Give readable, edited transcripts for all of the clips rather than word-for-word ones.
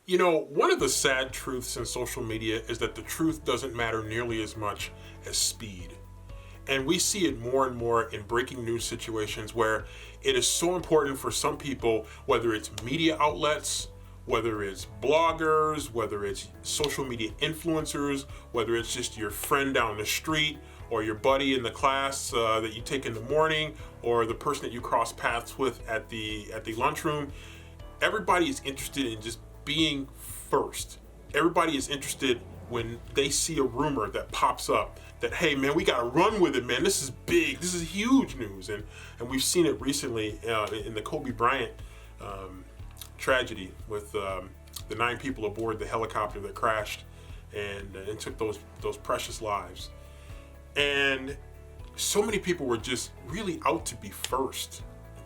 You know, one of the sad truths in social media is that the truth doesn't matter nearly as much as speed. And we see it more and more in breaking news situations where it is so important for some people, whether it's media outlets, whether it's bloggers, whether it's social media influencers, whether it's just your friend down the street or your buddy in the class that you take in the morning, or the person that you cross paths with at the lunchroom. Everybody is interested in just being first. Everybody is interested when they see a rumor that pops up that, hey man, we gotta run with it, man. This is big. This is huge news, and we've seen it recently in the Kobe Bryant tragedy with the 9 people aboard the helicopter that crashed and took those precious lives. And so many people were just really out to be first.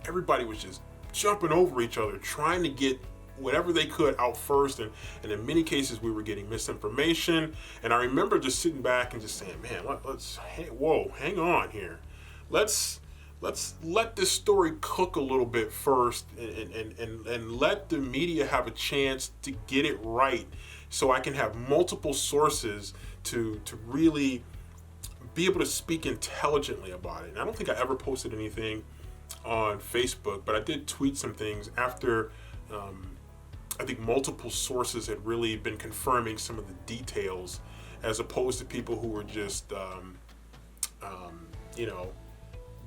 Everybody was just jumping over each other, trying to get whatever they could out first, and in many cases we were getting misinformation. And I remember just sitting back and just saying, man, hang on here. Let's let this story cook a little bit first, and let the media have a chance to get it right, so I can have multiple sources to really be able to speak intelligently about it. And I don't think I ever posted anything on Facebook, but I did tweet some things after I think multiple sources had really been confirming some of the details, as opposed to people who were just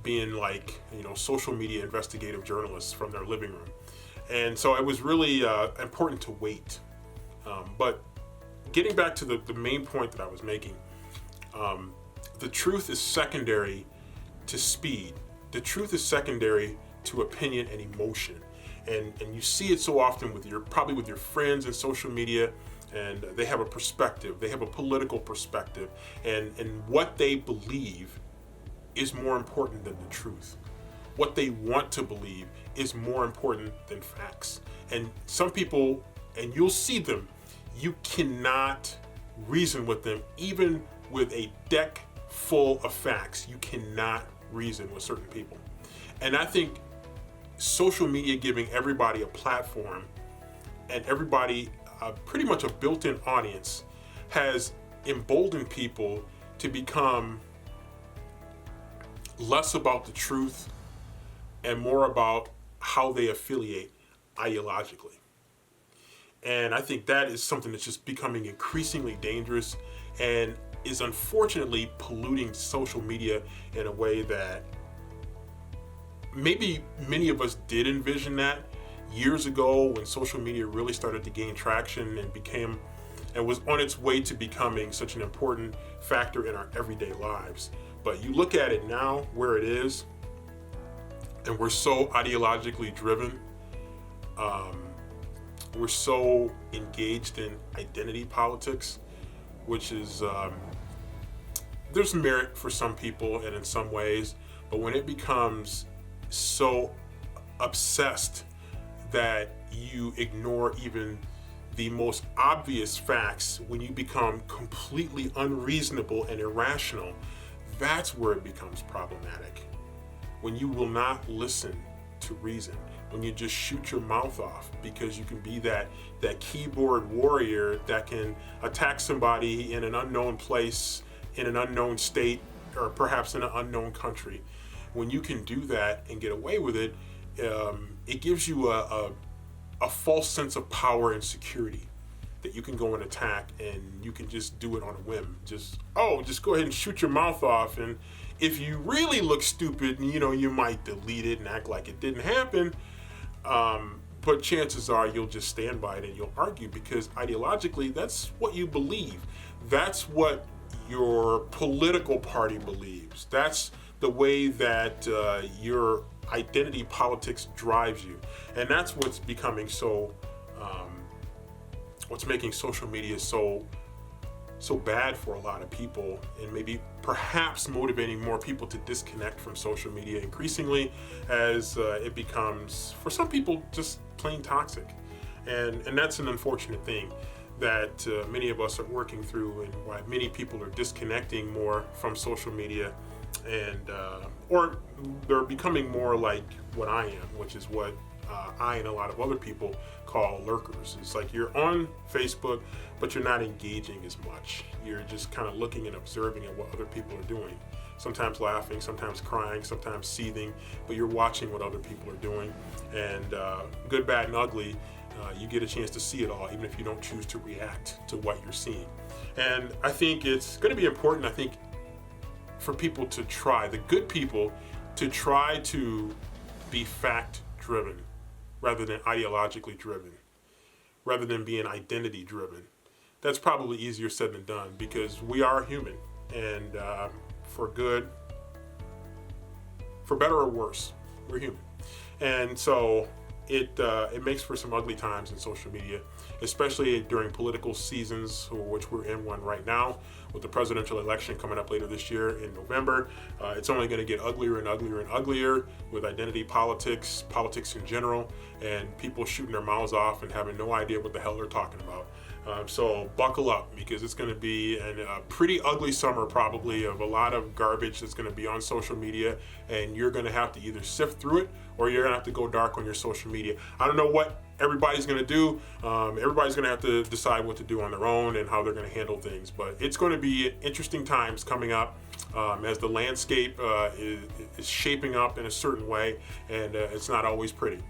being like, social media investigative journalists from their living room. And so it was really important to wait. But getting back to the main point that I was making, the truth is secondary to speed. The truth is secondary to opinion and emotion. And you see it so often with your friends in social media, and they have a perspective, they have a political perspective, and what they believe is more important than the truth. What they want to believe is more important than facts. And some people, and you'll see them, you cannot reason with them, even with a deck full of facts. You cannot reason with certain people. And I think social media giving everybody a platform and everybody pretty much a built-in audience has emboldened people to become less about the truth and more about how they affiliate ideologically. And I think that is something that's just becoming increasingly dangerous and is unfortunately polluting social media in a way that maybe many of us did envision that years ago, when social media really started to gain traction and was on its way to becoming such an important factor in our everyday lives. But you look at it now, where it is, and we're so ideologically driven. We're so engaged in identity politics, which is, there's merit for some people and in some ways, but when it becomes so obsessed that you ignore even the most obvious facts, when you become completely unreasonable and irrational, that's where it becomes problematic. When you will not listen to reason, when you just shoot your mouth off because you can be that keyboard warrior that can attack somebody in an unknown place, in an unknown state, or perhaps in an unknown country. When you can do that and get away with it, it gives you a false sense of power and security, that you can go and attack, and you can just do it on a whim. Just go ahead and shoot your mouth off. And if you really look stupid, you might delete it and act like it didn't happen. But chances are you'll just stand by it and you'll argue, because ideologically, that's what you believe. That's what your political party believes. That's the way that your identity politics drives you. And that's what's becoming what's making social media so bad for a lot of people, and maybe perhaps motivating more people to disconnect from social media increasingly, as it becomes, for some people, just plain toxic. And that's an unfortunate thing that many of us are working through, and why many people are disconnecting more from social media, and or they're becoming more like what I am, which is what I and a lot of other people call lurkers. It's like you're on Facebook, but you're not engaging as much. You're just kind of looking and observing at what other people are doing. Sometimes laughing, sometimes crying, sometimes seething, but you're watching what other people are doing. And good, bad, and ugly, you get a chance to see it all, even if you don't choose to react to what you're seeing. And I think it's going to be important, I think, for people to try, the good people, to try to be fact-driven rather than ideologically driven, rather than being identity-driven. That's probably easier said than done because we are human, and for good, for better or worse, we're human. And so it makes for some ugly times in social media, especially during political seasons, which we're in one right now, with the presidential election coming up later this year in November. It's only going to get uglier and uglier and uglier with identity politics, politics in general, and people shooting their mouths off and having no idea what the hell they're talking about. So buckle up, because it's going to be a pretty ugly summer, probably, of a lot of garbage that's going to be on social media, and you're going to have to either sift through it or you're going to have to go dark on your social media. I don't know what everybody's going to do. Everybody's going to have to decide what to do on their own and how they're going to handle things. But it's going to be interesting times coming up as the landscape is shaping up in a certain way, and it's not always pretty.